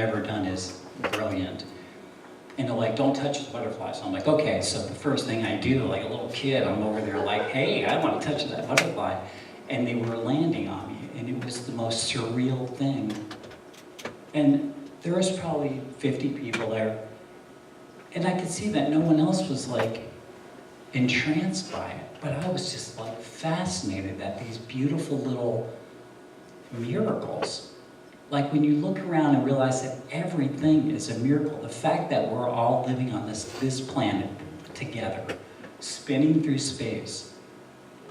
never done is brilliant. And they're like, don't touch the butterfly. So I'm like, okay. So the first thing I do, like a little kid, I'm over there like, hey, I want to touch that butterfly. And they were landing on me, and it was the most surreal thing. And there was probably 50 people there. And I could see that no one else was like entranced by it. But I was just like fascinated at these beautiful little miracles. Like when you look around and realize that everything is a miracle, the fact that we're all living on this planet together, spinning through space,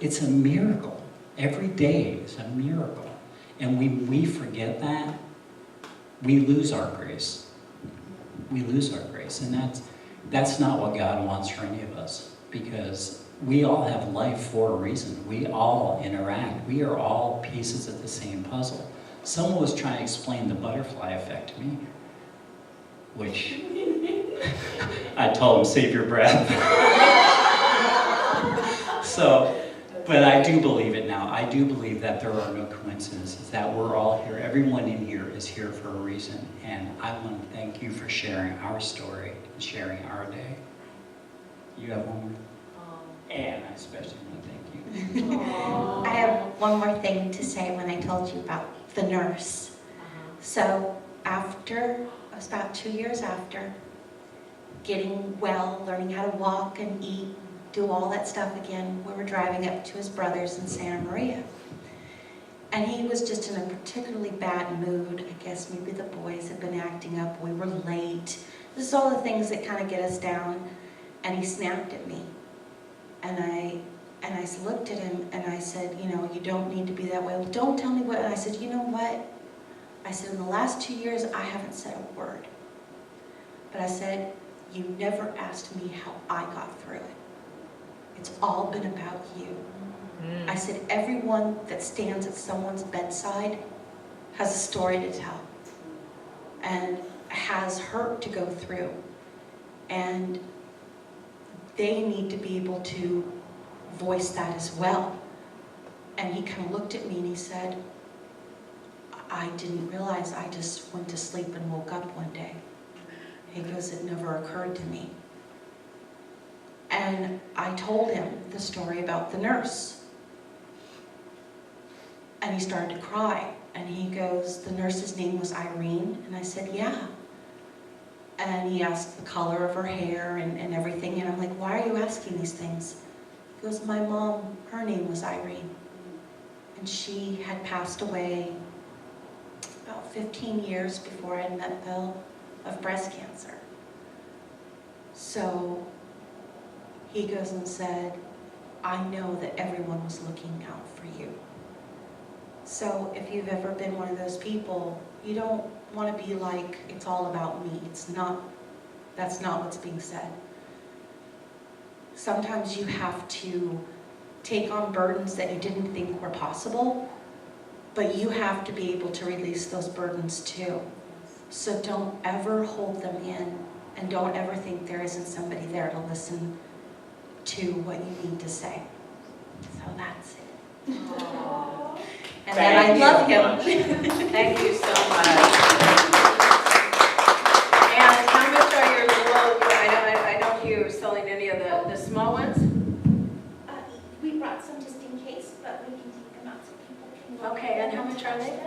it's a miracle. Every day is a miracle. And we forget that, we lose our grace. We lose our grace. And that's not what God wants for any of us, because we all have life for a reason. We all interact. We are all pieces of the same puzzle. Someone was trying to explain the butterfly effect to me, which I told him, save your breath. But I do believe it now. I do believe that there are no coincidences, that we're all here. Everyone in here is here for a reason. And I want to thank you for sharing our story and sharing our day. You have one more? And I especially want to thank you. I have one more thing to say when I told you about the nurse. So it was about 2 years after, getting well, learning how to walk and eat, do all that stuff again, we were driving up to his brother's in Santa Maria. And he was just in a particularly bad mood. I guess maybe the boys had been acting up, we were late. This is all the things that kind of get us down. And he snapped at me. And I looked at him and I said, you know, you don't need to be that way. Well, don't tell me what. And I said, you know what? I said, in the last 2 years, I haven't said a word. But I said, you never asked me how I got through it. It's all been about you. I said, everyone that stands at someone's bedside has a story to tell and has hurt to go through. And they need to be able to voice that as well. And he kind of looked at me and he said, I didn't realize, I just went to sleep and woke up one day. He goes, it never occurred to me. And I told him the story about the nurse. And he started to cry. And he goes, the nurse's name was Irene? And I said, yeah. And he asked the color of her hair and everything. And I'm like, why are you asking these things? He goes, my mom, her name was Irene. And she had passed away about 15 years before I met Bill of breast cancer. So he goes and said, I know that everyone was looking out for you. So if you've ever been one of those people, you don't want to be like, it's all about me. It's not, that's not what's being said. Sometimes you have to take on burdens that you didn't think were possible, but you have to be able to release those burdens too. So don't ever hold them in, and don't ever think there isn't somebody there to listen to what you need to say. So that's it. Aww. And then I love him. Thank you so much. And how much are your little, I know you're selling any of the small ones? We brought some just in case, but we can take them out so people can look. Okay, and how much are they?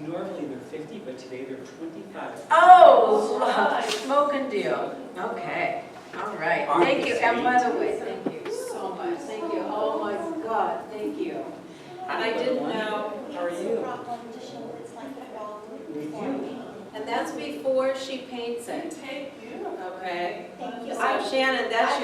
Normally they're 50, but today they're 25. Oh, smoking deal. Okay, all right. Thank you. And by the way, thank you so much. Thank you. Oh my God, thank you. And I didn't know. How are you? And that's before she paints it. Thank you. Okay. Thank you. So Shannon, that's your